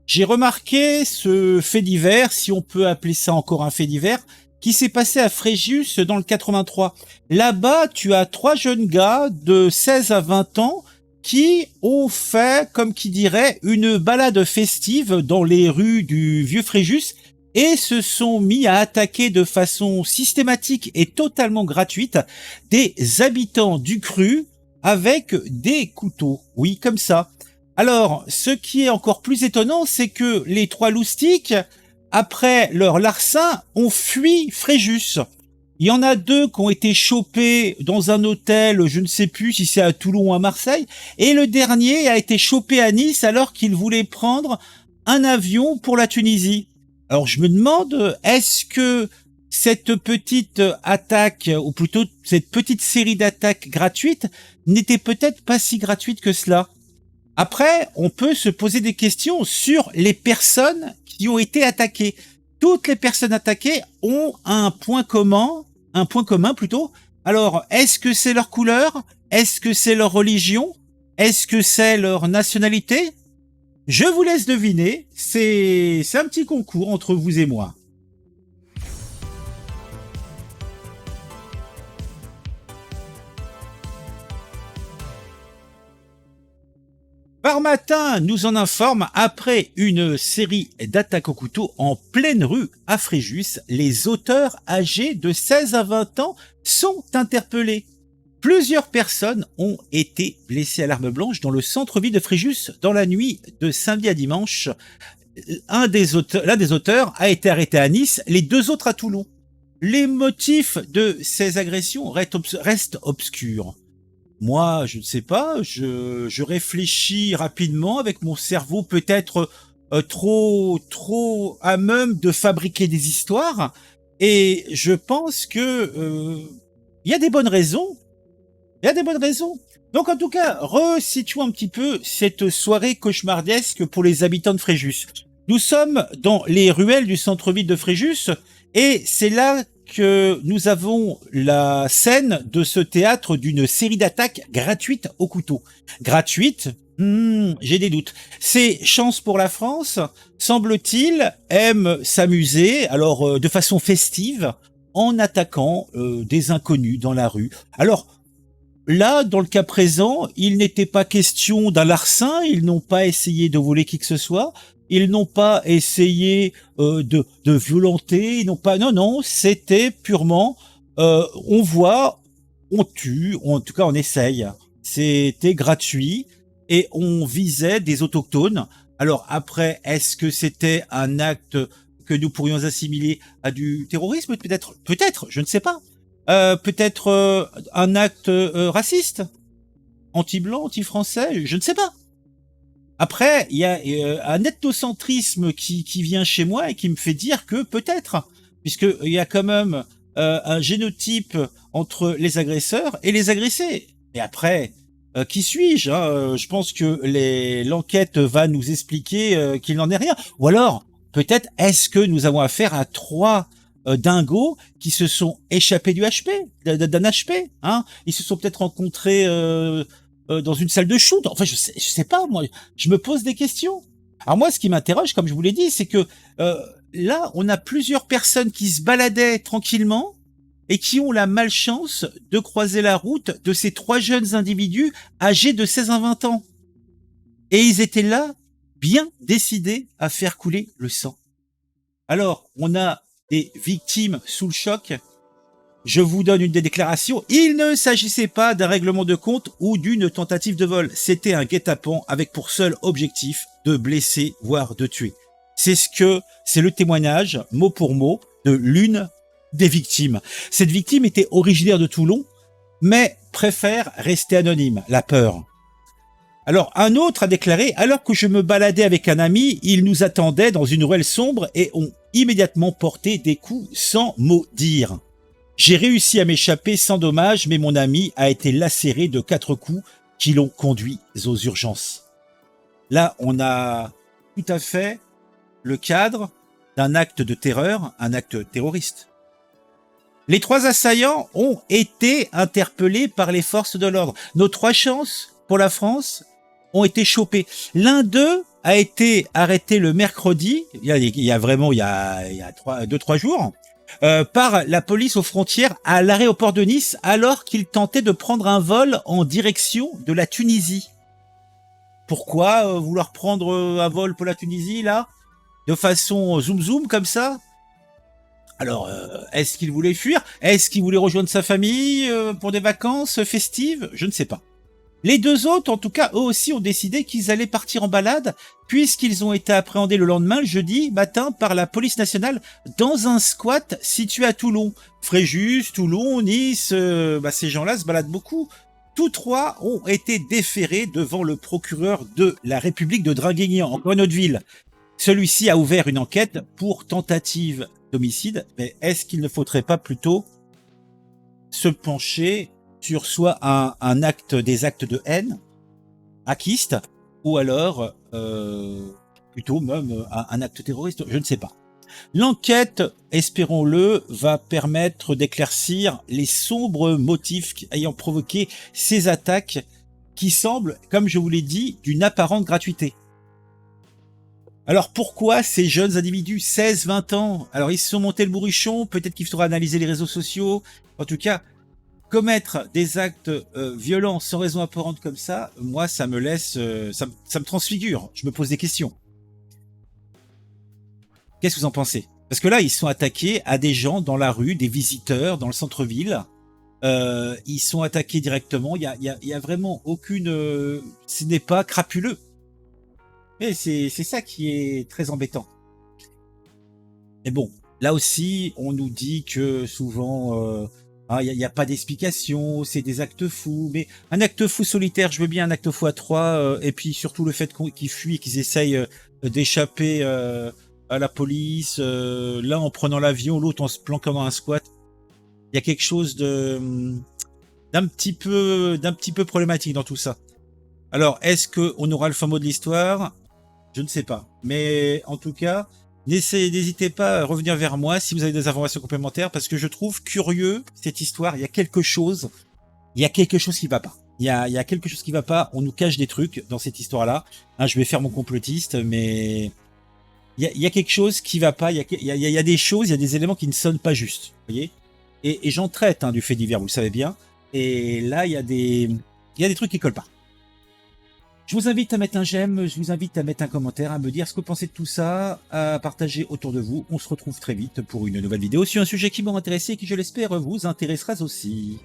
J'ai remarqué ce fait divers, si on peut appeler ça encore un fait divers, qui s'est passé à Fréjus dans le 83. Là-bas, tu as 3 jeunes gars de 16 à 20 ans qui ont fait, comme qui dirait, une balade festive dans les rues du vieux Fréjus et se sont mis à attaquer de façon systématique et totalement gratuite des habitants du cru avec des couteaux. Oui, comme ça. Alors, ce qui est encore plus étonnant, c'est que les 3 loustiques, après leur larcin, ont fui Fréjus. Il y en a 2 qui ont été chopés dans un hôtel, je ne sais plus si c'est à Toulon ou à Marseille, et le dernier a été chopé à Nice alors qu'il voulait prendre un avion pour la Tunisie. Alors je me demande, est-ce que cette petite attaque, ou plutôt cette petite série d'attaques gratuites, n'était peut-être pas si gratuite que cela? Après, on peut se poser des questions sur les personnes qui ont été attaquées. Toutes les personnes attaquées ont un point commun plutôt. Alors, est-ce que c'est leur couleur? Est-ce que c'est leur religion? Est-ce que c'est leur nationalité? Je vous laisse deviner. C'est un petit concours entre vous et moi. Par matin nous en informe, après une série d'attaques au couteau en pleine rue à Fréjus, les auteurs âgés de 16 à 20 ans sont interpellés. Plusieurs personnes ont été blessées à l'arme blanche dans le centre-ville de Fréjus dans la nuit de samedi à dimanche. L'un des auteurs a été arrêté à Nice, les 2 autres à Toulon. Les motifs de ces agressions restent obscurs. Moi, je ne sais pas, je réfléchis rapidement avec mon cerveau peut-être trop à même de fabriquer des histoires, et je pense que il y a des bonnes raisons. Il y a des bonnes raisons. Donc en tout cas, resituons un petit peu cette soirée cauchemardesque pour les habitants de Fréjus. Nous sommes dans les ruelles du centre-ville de Fréjus, et c'est là que nous avons la scène de ce théâtre d'une série d'attaques gratuites au couteau. Gratuite, j'ai des doutes. C'est Chance pour la France, semble-t-il, aime s'amuser, alors de façon festive, en attaquant des inconnus dans la rue. Alors, là, dans le cas présent, il n'était pas question d'un larcin, ils n'ont pas essayé de voler qui que ce soit, ils n'ont pas essayé de violenter, ils n'ont pas... Non, c'était purement... on voit, on tue, en tout cas on essaye. C'était gratuit et on visait des autochtones. Alors après, est-ce que c'était un acte que nous pourrions assimiler à du terrorisme? Peut-être, je ne sais pas. Peut-être un acte raciste, anti-blanc, anti-français, je ne sais pas. Après, il y a un ethnocentrisme qui vient chez moi et qui me fait dire que peut-être, puisqu'il y a quand même un génotype entre les agresseurs et les agressés. Et après, qui suis-je, hein? Je pense que l'enquête va nous expliquer qu'il n'en est rien. Ou alors, peut-être, est-ce que nous avons affaire à 3 dingos qui se sont échappés du HP, d'un HP, hein? Ils se sont peut-être rencontrés dans une salle de shoot. Enfin, je sais pas, moi, je me pose des questions. Alors moi, ce qui m'interroge, comme je vous l'ai dit, c'est que là, on a plusieurs personnes qui se baladaient tranquillement et qui ont la malchance de croiser la route de ces 3 jeunes individus âgés de 16 à 20 ans. Et ils étaient là, bien décidés à faire couler le sang. Alors, on a des victimes sous le choc. Je vous donne une des déclarations. Il ne s'agissait pas d'un règlement de compte ou d'une tentative de vol. C'était un guet-apens avec pour seul objectif de blesser, voire de tuer. C'est le témoignage, mot pour mot, de l'une des victimes. Cette victime était originaire de Toulon, mais préfère rester anonyme, la peur. Alors, un autre a déclaré « Alors que je me baladais avec un ami, il nous attendait dans une ruelle sombre et ont immédiatement porté des coups sans mot dire. J'ai réussi à m'échapper sans dommage, mais mon ami a été lacéré de 4 coups qui l'ont conduit aux urgences. » Là, on a tout à fait le cadre d'un acte de terreur, un acte terroriste. Les 3 assaillants ont été interpellés par les forces de l'ordre. Nos 3 chances pour la France ont été chopés. L'un d'eux a été arrêté le mercredi, il y a vraiment, il y a 2-3 jours, par la police aux frontières à l'aéroport de Nice alors qu'il tentait de prendre un vol en direction de la Tunisie. Pourquoi vouloir prendre un vol pour la Tunisie là, de façon zoom zoom comme ça? Alors, est-ce qu'il voulait fuir? Est-ce qu'il voulait rejoindre sa famille pour des vacances festives? Je ne sais pas. Les deux autres, en tout cas, eux aussi ont décidé qu'ils allaient partir en balade, puisqu'ils ont été appréhendés le lendemain, le jeudi matin, par la police nationale, dans un squat situé à Toulon. Fréjus, Toulon, Nice, ces gens-là se baladent beaucoup. Tous trois ont été déférés devant le procureur de la République de Draguignan, encore une autre ville. Celui-ci a ouvert une enquête pour tentative d'homicide, mais est-ce qu'il ne faudrait pas plutôt se pencher sur soit un acte, des actes de haine, acquiste, ou alors plutôt même un acte terroriste, je ne sais pas. L'enquête, espérons-le, va permettre d'éclaircir les sombres motifs ayant provoqué ces attaques qui semblent, comme je vous l'ai dit, d'une apparente gratuité. Alors pourquoi ces jeunes individus, 16-20 ans, alors ils se sont montés le bourrichon, peut-être qu'il faudra analyser les réseaux sociaux, en tout cas, commettre des actes violents sans raison apparente comme ça, moi ça me laisse, ça me transfigure, je me pose des questions. Qu'est-ce que vous en pensez? Parce que là, ils sont attaqués à des gens dans la rue, des visiteurs dans le centre-ville. Ils sont attaqués directement. Il y a vraiment aucune... ce n'est pas crapuleux. Et c'est ça qui est très embêtant. Et bon, là aussi, on nous dit que souvent... il n'y a pas d'explication, c'est des actes fous. Mais un acte fou solitaire, je veux bien un acte fou à trois. Et puis surtout le fait qu'ils fuient, qu'ils essayent d'échapper... à la police, l'un en prenant l'avion, l'autre en se planquant dans un squat. Il y a quelque chose d'un petit peu problématique dans tout ça. Alors, est-ce qu'on aura le fin mot de l'histoire? Je ne sais pas. Mais en tout cas, n'hésitez pas à revenir vers moi si vous avez des informations complémentaires, parce que je trouve curieux cette histoire. Il y a quelque chose qui va pas. Il y a quelque chose qui va pas. On nous cache des trucs dans cette histoire-là. Hein, je vais faire mon complotiste, mais... Il y a quelque chose qui va pas, il y a des choses, il y a des éléments qui ne sonnent pas juste, vous voyez. Et j'en traite du fait divers, vous le savez bien. Et là, il y a des trucs qui collent pas. Je vous invite à mettre un j'aime, je vous invite à mettre un commentaire, à me dire ce que vous pensez de tout ça, à partager autour de vous. On se retrouve très vite pour une nouvelle vidéo sur un sujet qui m'aura intéressé et qui, je l'espère, vous intéressera aussi.